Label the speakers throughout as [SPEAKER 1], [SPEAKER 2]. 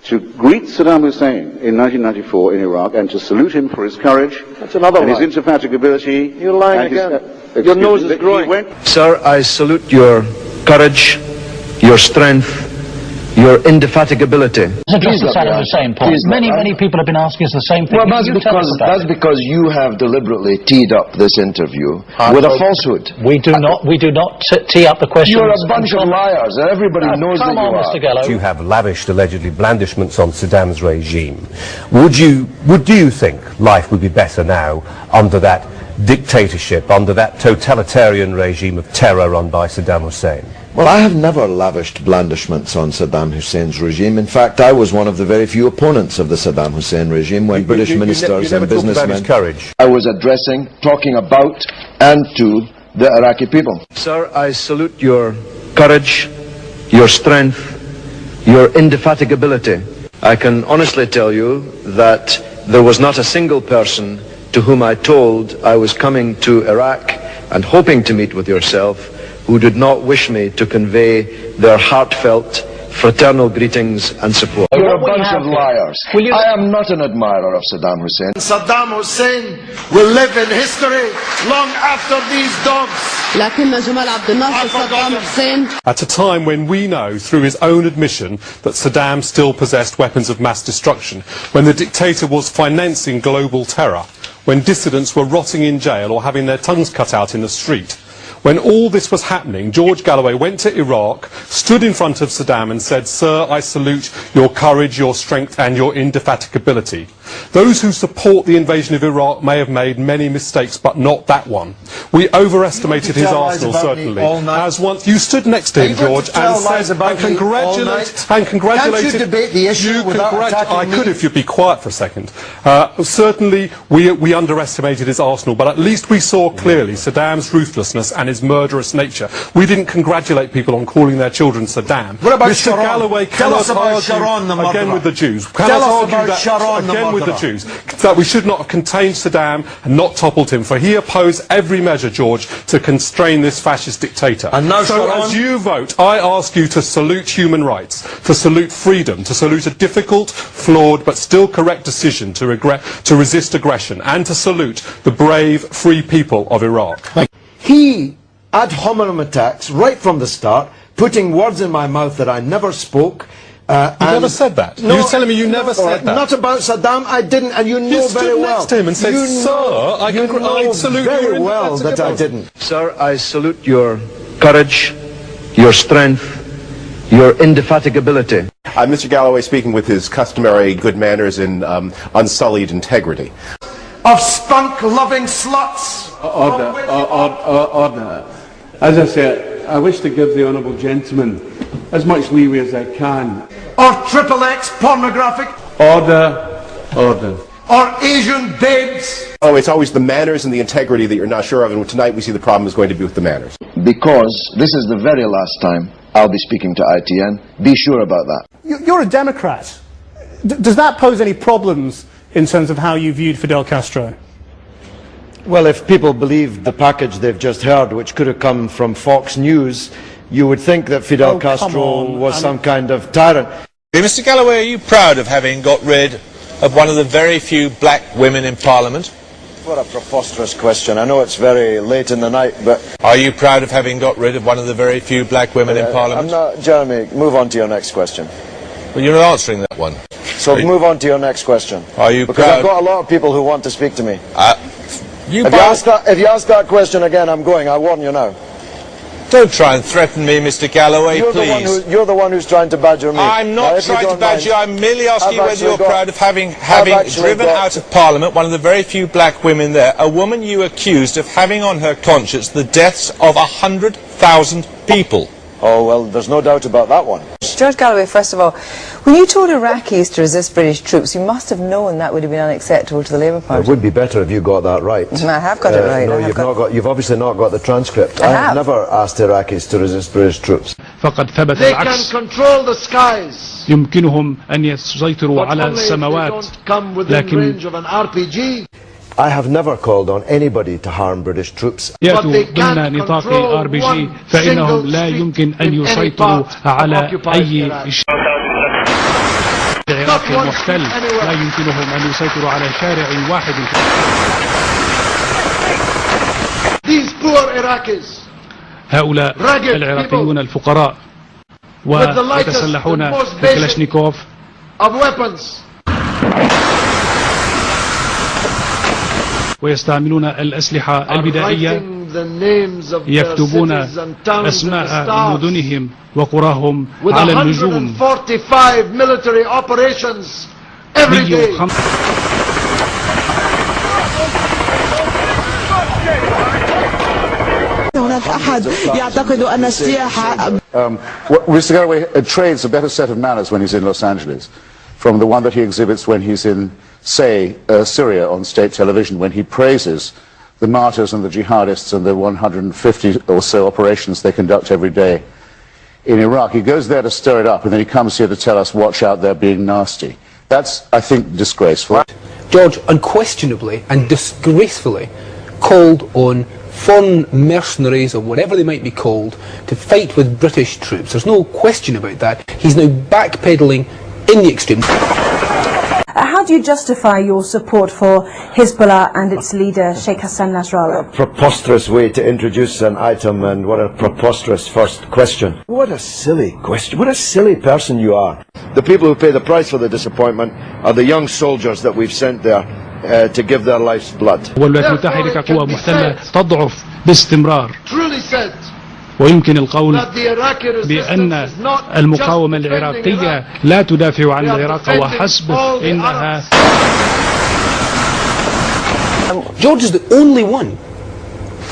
[SPEAKER 1] to greet Saddam Hussein in 1994 in Iraq and to salute him for his courage and his indefatigability.
[SPEAKER 2] You're lying again. Your nose is growing.
[SPEAKER 3] Sir, I salute your courage, your strength, your indefatigability.
[SPEAKER 4] Just to Saddam Hussein point. Many people have been asking us the same thing.
[SPEAKER 2] Well, that's because you have deliberately teed up this interview with a falsehood.
[SPEAKER 4] We do not tee up the questions.
[SPEAKER 2] You're a bunch of liars, and everybody knows that you are.
[SPEAKER 4] Mr. Galloway.
[SPEAKER 5] You have lavished allegedly blandishments on Saddam's regime. Do you think life would be better now under that dictatorship, under that totalitarian regime of terror run by Saddam Hussein?
[SPEAKER 2] Well, I have never lavished blandishments on Saddam Hussein's regime. In fact, I was one of the very few opponents of the Saddam Hussein regime when British ministers and businessmen... I was talking about and to the Iraqi people.
[SPEAKER 3] Sir, I salute your courage, your strength, your indefatigability. I can honestly tell you that there was not a single person to whom I told I was coming to Iraq and hoping to meet with yourself who did not wish me to convey their heartfelt, fraternal greetings and support.
[SPEAKER 2] You're a bunch of liars. I am not an admirer of Saddam Hussein.
[SPEAKER 6] Saddam Hussein will live in history long after these dogs.
[SPEAKER 7] At a time when we know, through his own admission, that Saddam still possessed weapons of mass destruction, when the dictator was financing global terror, when dissidents were rotting in jail or having their tongues cut out in the street, when all this was happening, George Galloway went to Iraq, stood in front of Saddam and said, "Sir, I salute your courage, your strength and your indefatigability." Those who support the invasion of Iraq may have made many mistakes, but not that one. We overestimated his arsenal, certainly. As once you stood next to him, George, and said, and congratulated.
[SPEAKER 6] Can't you debate the issue without attacking me?
[SPEAKER 7] I could if you'd be quiet for a second. Certainly, we underestimated his arsenal, but at least we saw clearly Saddam's ruthlessness and his murderous nature. We didn't congratulate people on calling their children Saddam.
[SPEAKER 6] What about
[SPEAKER 7] Mr.
[SPEAKER 6] Sharon?
[SPEAKER 7] Galloway
[SPEAKER 6] Tell us about Sharon, the murderer.
[SPEAKER 7] again with the Jews.
[SPEAKER 6] Tell us about Sharon, the murderer.
[SPEAKER 7] With the Jews, that we should not have contained Saddam and not toppled him, for he opposed every measure, George, to constrain this fascist dictator.
[SPEAKER 6] And now,
[SPEAKER 7] so
[SPEAKER 6] Sharon,
[SPEAKER 7] as you vote, I ask you to salute human rights, to salute freedom, to salute a difficult, flawed, but still correct decision to resist aggression, and to salute the brave, free people of Iraq.
[SPEAKER 2] He, ad hominem attacks, right from the start, putting words in my mouth that I never spoke.
[SPEAKER 7] You never said that.
[SPEAKER 2] No,
[SPEAKER 7] you're telling me you never said that.
[SPEAKER 2] Not about Saddam. I didn't, and you know very well.
[SPEAKER 7] You stood next to him and said, "Sir, I salute
[SPEAKER 2] very well that I didn't."
[SPEAKER 3] Sir, I salute your courage, your strength, your indefatigability.
[SPEAKER 5] Mr. Galloway speaking with his customary good manners and unsullied integrity.
[SPEAKER 6] of spunk-loving sluts.
[SPEAKER 8] Order. As I said, I wish to give the honourable gentleman as much leeway as I can.
[SPEAKER 6] Or XXX pornographic.
[SPEAKER 8] Order.
[SPEAKER 6] Or Asian babes.
[SPEAKER 5] Oh, it's always the manners and the integrity that you're not sure of, and tonight we see the problem is going to be with the manners.
[SPEAKER 2] Because this is the very last time I'll be speaking to ITN. Be sure about that.
[SPEAKER 9] You're a Democrat. Does that pose any problems in terms of how you viewed Fidel Castro?
[SPEAKER 2] Well, if people believe the package they've just heard, which could have come from Fox News, you would think that Fidel Castro was some kind of tyrant.
[SPEAKER 10] Mr. Galloway, are you proud of having got rid of one of the very few black women in Parliament?
[SPEAKER 2] What a preposterous question. I know it's very late in the night, but...
[SPEAKER 10] Are you proud of having got rid of one of the very few black women in Parliament?
[SPEAKER 2] I'm not... Jeremy, move on to your next question.
[SPEAKER 10] Well, you're not answering that one.
[SPEAKER 2] So move on to your next question.
[SPEAKER 10] Are you
[SPEAKER 2] because
[SPEAKER 10] proud?
[SPEAKER 2] I've got a lot of people who want to speak to me.
[SPEAKER 10] If you
[SPEAKER 2] ask that question again, I'm going. I warn you now.
[SPEAKER 10] Don't try and threaten me, Mr. Galloway, please.
[SPEAKER 2] You're the one who's trying to badger me.
[SPEAKER 10] I'm not trying to badger you. I'm merely asking you whether you're proud of having driven out of Parliament one of the very few black women there, a woman you accused of having on her conscience the deaths of 100,000 people.
[SPEAKER 2] Oh, well, there's no doubt about that one.
[SPEAKER 11] George Galloway, first of all, when you told Iraqis to resist British troops, you must have known that would have been unacceptable to the Labour Party.
[SPEAKER 2] It would be better if you got that right.
[SPEAKER 11] I have got it right.
[SPEAKER 2] No, you've obviously not got the transcript. I have never asked Iraqis to resist British troops.
[SPEAKER 6] They can control the skies.
[SPEAKER 9] يمكنهم أن يسيطروا على السماوات.
[SPEAKER 6] لكن
[SPEAKER 2] I have never called on anybody to harm British troops.
[SPEAKER 9] يأتوا ضمن نطاق RPG فإنهم لا يمكن أن يسيطروا على أي شيء.
[SPEAKER 6] not once anywhere.
[SPEAKER 12] لا يمكنهم أن يسيطروا على شارع واحد.
[SPEAKER 6] These poor Iraqis,
[SPEAKER 12] هؤلاء العراقيون الفقراء ويتسلحون بالكلاشنيكوف
[SPEAKER 6] of weapons,
[SPEAKER 12] ويستعملون الأسلحة البدائية، يكتبون أسماء مدنهم وقراهم على النجوم.
[SPEAKER 6] 145 military operations every day.
[SPEAKER 1] Mr. Galloway trades a better set of manners when he's in Los Angeles from the one that he exhibits when he's in, say, Syria on state television, when he praises the martyrs and the jihadists and the 150 or so operations they conduct every day in Iraq. He goes there to stir it up, and then he comes here to tell us, watch out, they're being nasty. That's, I think, disgraceful.
[SPEAKER 13] George unquestionably and disgracefully called on foreign mercenaries, or whatever they might be called, to fight with British troops. There's no question about that. He's now backpedaling in the extreme.
[SPEAKER 14] How do you justify your support for Hezbollah and its leader, Sheikh Hassan Nasrallah?
[SPEAKER 2] A preposterous way to introduce an item, and what a preposterous first question. What a silly question. What a silly person you are. The people who pay the price for the disappointment are the young soldiers that we've sent there to give their life's blood.
[SPEAKER 12] والولايات المتحدة كقوة محتلة تضعف باستمرار. ويمكن القول بأن المقاومة العراقية لا تدافع عن العراق وحسب، إنها
[SPEAKER 13] George is the only one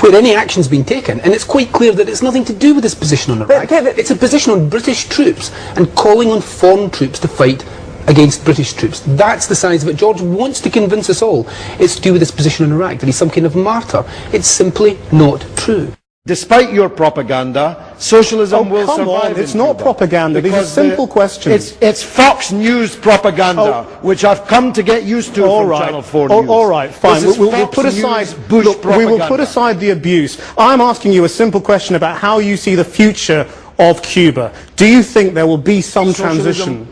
[SPEAKER 13] where any action's been taken, and it's quite clear that it's nothing to do with his position on Iraq. It's a position on British troops and calling on foreign troops to fight against British troops. That's the size of it. George wants to convince us all it's to do with his position on Iraq, that he's some kind of martyr. It's simply not true.
[SPEAKER 6] Despite your propaganda, socialism will survive.
[SPEAKER 9] It's not propaganda. These are simple questions.
[SPEAKER 6] It's Fox News propaganda, which I've come to get used to from Channel 4 News.
[SPEAKER 9] All right, fine. We'll put aside we will put aside the abuse. I'm asking you a simple question about how you see the future of Cuba. Do you think there will be some transition?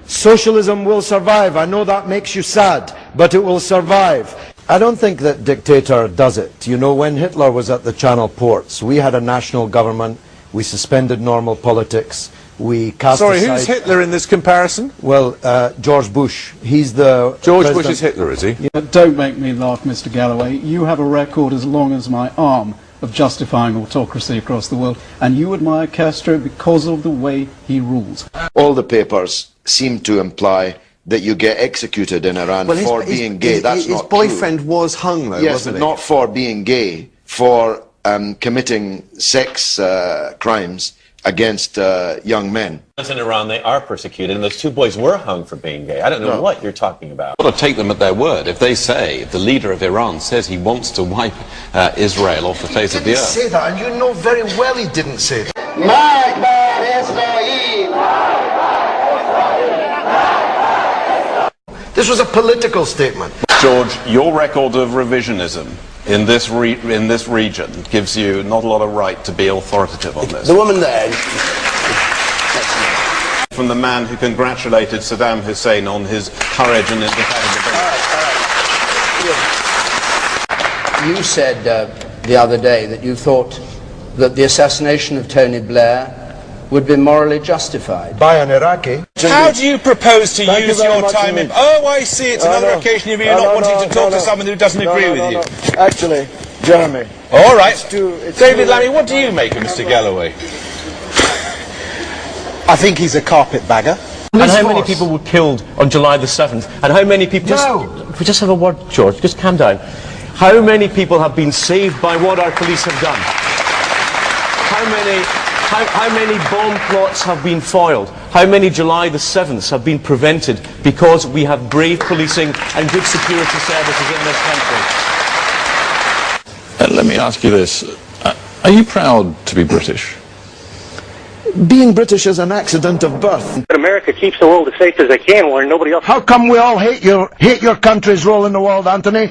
[SPEAKER 6] Socialism will survive. I know that makes you sad, but it will survive.
[SPEAKER 2] I don't think that dictator does it. You know, when Hitler was at the Channel ports, we had a national government, we suspended normal politics, we cast aside...
[SPEAKER 10] Sorry, who's Hitler in this comparison?
[SPEAKER 2] Well, George Bush. He's the
[SPEAKER 10] George Bush is Hitler, is he?
[SPEAKER 8] Yeah. Don't make me laugh, Mr. Galloway. You have a record as long as my arm of justifying autocracy across the world, and you admire Castro because of the way he rules.
[SPEAKER 2] All the papers seem to imply that you get executed in Iran for being gay. That's not true.
[SPEAKER 15] His boyfriend was hung, though, wasn't he?
[SPEAKER 2] Yes, but not for being gay, for committing sex crimes against young men.
[SPEAKER 16] In Iran, they are persecuted, and those two boys were hung for being gay. I don't know what you're talking about.
[SPEAKER 17] You've got to take them at their word. If they say, if the leader of Iran says he wants to wipe Israel off the face of the earth.
[SPEAKER 6] He didn't say that, and you know very well he didn't say that. This was a political statement.
[SPEAKER 17] George, your record of revisionism in this region gives you not a lot of right to be authoritative on this.
[SPEAKER 15] The woman there...
[SPEAKER 17] From the man who congratulated Saddam Hussein on his courage and indefatigability.
[SPEAKER 18] You said the other day that you thought that the assassination of Tony Blair would be morally justified.
[SPEAKER 6] By an Iraqi.
[SPEAKER 10] How do you propose to use your time in... Oh, I see, it's another occasion of you not wanting to talk to someone who doesn't agree with you.
[SPEAKER 6] Actually, Jeremy.
[SPEAKER 10] All right. David Lammy, what do you make of Mr. Galloway?
[SPEAKER 15] I think he's a carpetbagger.
[SPEAKER 5] And how many people were killed on July the 7th? And how many people... Just have a word, George, just calm down. How many people have been saved by what our police have done? How many bomb plots have been foiled? How many July the 7ths have been prevented because we have brave policing and good security services in this country?
[SPEAKER 19] Let me ask you this. Are you proud to be British?
[SPEAKER 6] Being British is an accident of birth.
[SPEAKER 20] America keeps the world as safe as they can while nobody else...
[SPEAKER 6] How come we all hate your country's role in the world, Anthony?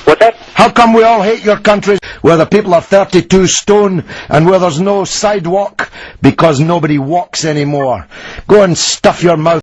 [SPEAKER 20] What's that?
[SPEAKER 6] How come we all hate your country where the people are 32 stone and where there's no sidewalk because nobody walks anymore? Go and stuff your mouth.